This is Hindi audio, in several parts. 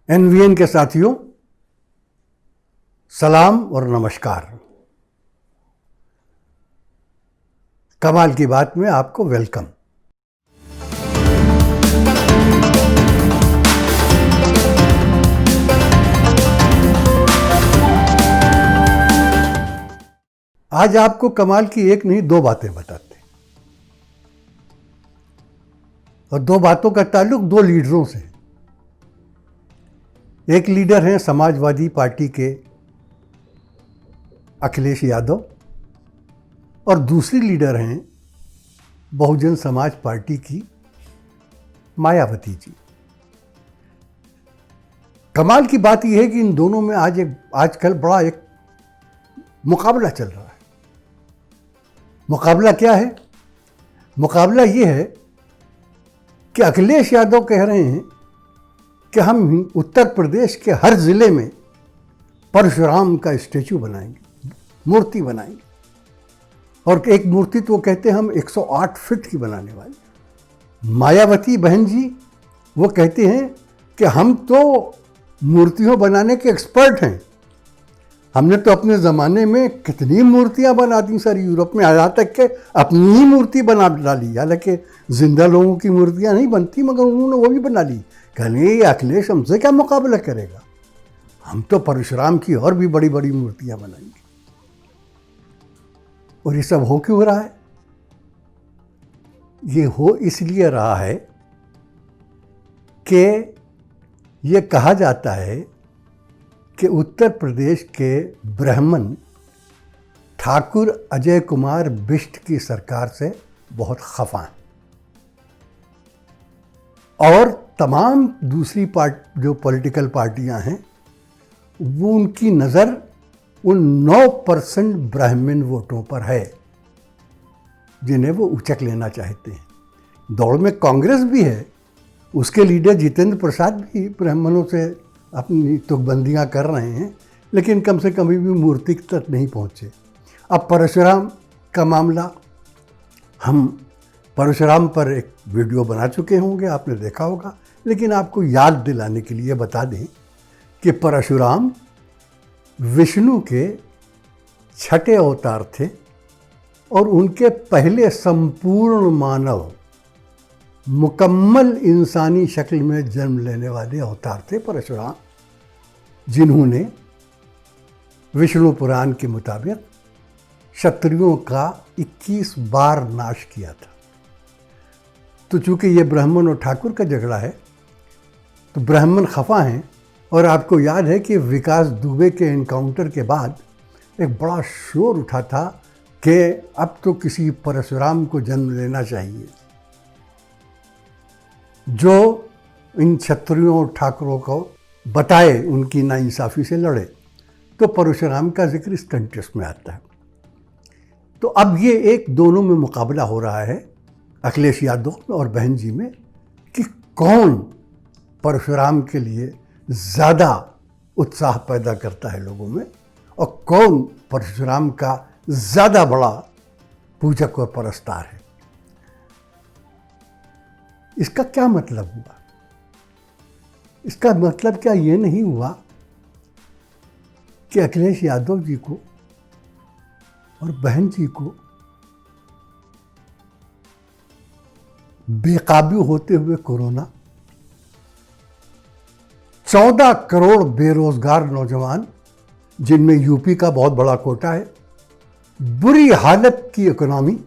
एनवीएन के साथियों, सलाम और नमस्कार। कमाल की बात में आपको वेलकम। आज आपको कमाल की एक नहीं दो बातें बताते हैं, और दो बातों का ताल्लुक दो लीडरों से है। एक लीडर हैं समाजवादी पार्टी के अखिलेश यादव और दूसरी लीडर हैं बहुजन समाज पार्टी की मायावती जी। कमाल की बात यह है कि इन दोनों में आजकल बड़ा एक मुकाबला चल रहा है। मुकाबला क्या है? मुकाबला ये है कि अखिलेश यादव कह रहे हैं कि हम उत्तर प्रदेश के हर जिले में परशुराम का स्टैचू बनाएंगे, मूर्ति बनाएंगे। और एक मूर्ति तो कहते हैं हम 108 फीट की बनाने वाले। मायावती बहन जी वो कहते हैं कि हम तो मूर्तियों बनाने के एक्सपर्ट हैं। हमने तो अपने ज़माने में कितनी मूर्तियां बना दी सर, यूरोप में यहाँ तक के अपनी ही मूर्ति बना डाली। हालांकि जिंदा लोगों की मूर्तियां नहीं बनती, मगर उन्होंने वो भी बना ली। कहने ये अखिलेश हमसे क्या मुकाबला करेगा, हम तो परशुराम की और भी बड़ी बड़ी मूर्तियां बनाएंगे। और ये सब हो क्यों रहा है? ये हो इसलिए रहा है कि ये कहा जाता है कि उत्तर प्रदेश के ब्राह्मण ठाकुर अजय कुमार बिष्ट की सरकार से बहुत खफा हैं, और तमाम दूसरी जो पॉलिटिकल पार्टियां हैं वो उनकी नज़र उन 9% ब्राह्मण वोटों पर है जिन्हें वो उचक लेना चाहते हैं। दौड़ में कांग्रेस भी है, उसके लीडर जितेंद्र प्रसाद भी ब्राह्मणों से अपनी तुकबंदियाँ कर रहे हैं, लेकिन कम से कम भी मूर्ति तक नहीं पहुँचे। अब परशुराम का मामला, हम परशुराम पर एक वीडियो बना चुके होंगे, आपने देखा होगा, लेकिन आपको याद दिलाने के लिए बता दें कि परशुराम विष्णु के छठे अवतार थे और उनके पहले संपूर्ण मानव मुकम्मल इंसानी शक्ल में जन्म लेने वाले अवतार थे परशुराम, जिन्होंने विष्णु पुराण के मुताबिक क्षत्रियों का 21 बार नाश किया था। तो चूंकि ये ब्राह्मण और ठाकुर का झगड़ा है तो ब्राह्मण खफा हैं। और आपको याद है कि विकास दुबे के एनकाउंटर के बाद एक बड़ा शोर उठा था कि अब तो किसी परशुराम को जन्म लेना चाहिए जो इन क्षत्रियों और ठाकुरों को बताए, उनकी नाइंसाफ़ी से लड़े। तो परशुराम का जिक्र इस कंटेक्स्ट में आता है। तो अब ये एक दोनों में मुकाबला हो रहा है, अखिलेश यादव और बहन जी में, कि कौन परशुराम के लिए ज़्यादा उत्साह पैदा करता है लोगों में, और कौन परशुराम का ज़्यादा बड़ा पूजक और परस्तार है। इसका क्या मतलब हुआ? इसका मतलब क्या ये नहीं हुआ कि अखिलेश यादव जी को और बहन जी को बेकाबू होते हुए कोरोना, 14 करोड़ बेरोजगार नौजवान जिनमें यूपी का बहुत बड़ा कोटा है, बुरी हालत की इकोनॉमी,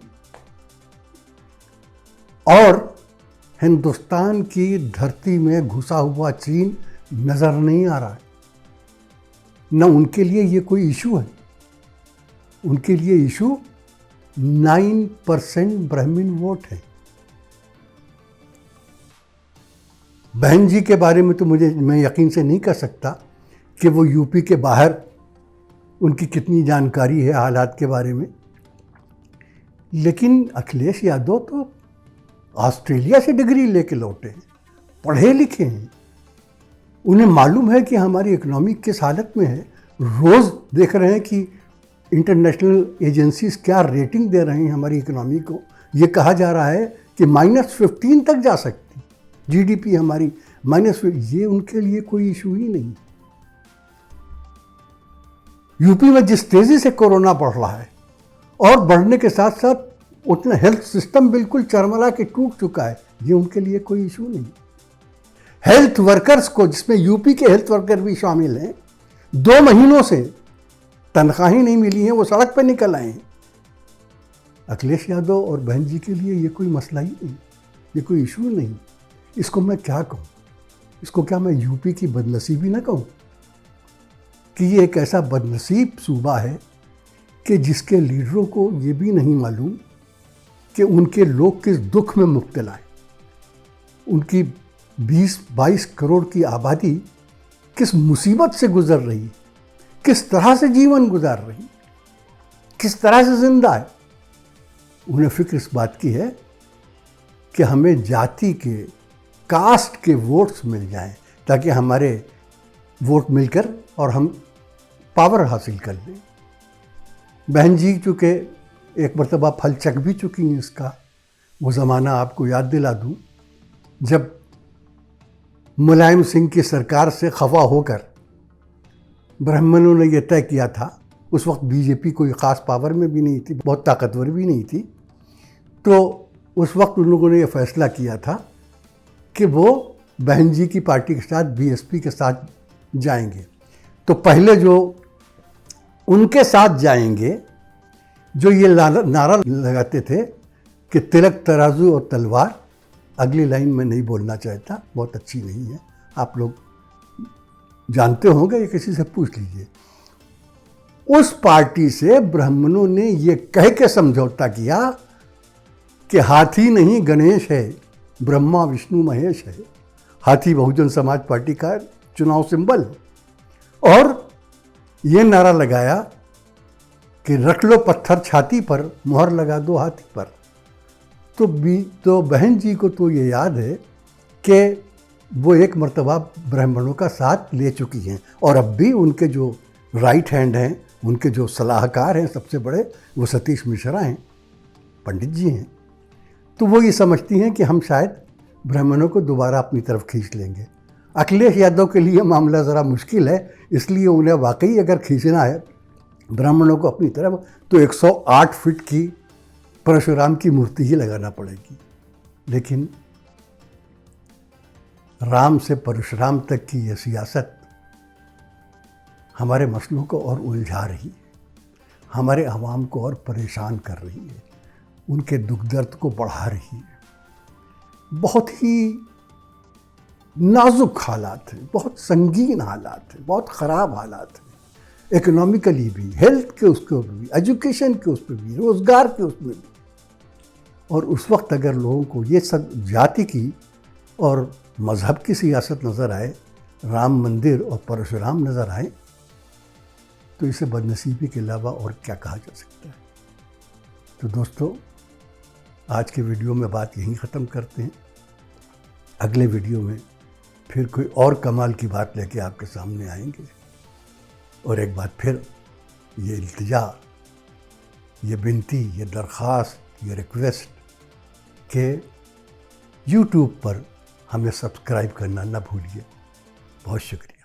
और हिंदुस्तान की धरती में घुसा हुआ चीन नज़र नहीं आ रहा है। न उनके लिए ये कोई इशू है। उनके लिए इशू 9% ब्राह्मण वोट है। बहन जी के बारे में तो मैं यकीन से नहीं कर सकता कि वो यूपी के बाहर उनकी कितनी जानकारी है हालात के बारे में, लेकिन अखिलेश यादव तो ऑस्ट्रेलिया से डिग्री लेके लौटे हैं, पढ़े लिखे हैं। उन्हें मालूम है कि हमारी इकोनॉमी किस हालत में है। रोज़ देख रहे हैं कि इंटरनेशनल एजेंसीज क्या रेटिंग दे रही हैं हमारी इकोनॉमी को। ये कहा जा रहा है कि -15 तक जा सकती, जीडीपी हमारी ये उनके लिए कोई इशू ही नहीं। यूपी में जिस तेजी से कोरोना बढ़ रहा है और बढ़ने के साथ साथ उतना हेल्थ सिस्टम बिल्कुल चरमरा के टूट चुका है, ये उनके लिए कोई इशू नहीं। हेल्थ वर्कर्स को, जिसमें यूपी के हेल्थ वर्कर भी शामिल हैं, 2 महीनों से तनख्वाह ही नहीं मिली है, वो सड़क पर निकल आए हैं। अखिलेश यादव और बहन जी के लिए ये कोई मसला ही नहीं, ये कोई इशू नहीं। इसको मैं क्या कहूँ? इसको क्या मैं यूपी की बदनसीबी ना कहूँ कि ये एक ऐसा बदनसीब सूबा है कि जिसके लीडरों को ये भी नहीं मालूम कि उनके लोग किस दुख में मुब्तला है। उनकी 20-22 करोड़ की आबादी किस मुसीबत से गुजर रही है, किस तरह से जीवन गुजार रही है, किस तरह से जिंदा है। उन्हें फिक्र इस बात की है कि हमें जाति के, कास्ट के वोट्स मिल जाएं ताकि हमारे वोट मिलकर और हम पावर हासिल कर लें। बहन जी चूँकि एक मरतबा फल चख भी चुकी हैं इसका, वो ज़माना आपको याद दिला दूँ जब मुलायम सिंह की सरकार से खफा होकर ब्राह्मणों ने यह तय किया था, उस वक्त बीजेपी कोई ख़ास पावर में भी नहीं थी, बहुत ताकतवर भी नहीं थी, तो उस वक्त उन लोगों ने यह फैसला किया था कि वो बहन जी की पार्टी के साथ बीएसपी के साथ जाएंगे। तो पहले जो उनके साथ जाएंगे, जो ये नारा लगाते थे कि तिलक, तराजू और तलवार, अगली लाइन में नहीं बोलना चाहता, बहुत अच्छी नहीं है, आप लोग जानते होंगे, ये किसी से पूछ लीजिए। उस पार्टी से ब्राह्मणों ने ये कह के समझौता किया कि हाथी नहीं गणेश है, ब्रह्मा विष्णु महेश है। हाथी बहुजन समाज पार्टी का चुनाव सिंबल, और ये नारा लगाया कि रख लो पत्थर छाती पर, मुहर लगा दो हाथी पर। तो बहन जी को तो ये याद है कि वो एक मर्तबा ब्राह्मणों का साथ ले चुकी हैं, और अब भी उनके जो राइट हैंड हैं, उनके जो सलाहकार हैं सबसे बड़े, वो सतीश मिश्रा हैं, पंडित जी हैं। तो वो ये समझती हैं कि हम शायद ब्राह्मणों को दोबारा अपनी तरफ खींच लेंगे। अखिलेश यादव के लिए मामला ज़रा मुश्किल है, इसलिए उन्हें वाकई अगर खींचना है ब्राह्मणों को अपनी तरफ, तो 108 फीट की परशुराम की मूर्ति ही लगाना पड़ेगी। लेकिन राम से परशुराम तक की यह सियासत हमारे मसलों को और उलझा रही है, हमारे अवाम को और परेशान कर रही है, उनके दुख दर्द को बढ़ा रही है। बहुत ही नाजुक हालात हैं, बहुत संगीन हालात हैं, बहुत ख़राब हालात हैं, इकोनॉमिकली भी, हेल्थ के उसके भी, एजुकेशन के उस पर भी, रोज़गार के उसमें भी। और उस वक्त अगर लोगों को ये सब जाति की और मज़हब की सियासत नज़र आए, राम मंदिर और परशुराम नज़र आए, तो इसे बदनसीबी के अलावा और क्या कहा जा सकता है। तो दोस्तों, आज के वीडियो में बात यहीं ख़त्म करते हैं। अगले वीडियो में फिर कोई और कमाल की बात लेके आपके सामने आएंगे। और एक बार फिर ये इल्तिजा, ये विनती, ये दरख्वास्त, ये रिक्वेस्ट के YouTube पर हमें सब्सक्राइब करना ना भूलिए। बहुत शुक्रिया।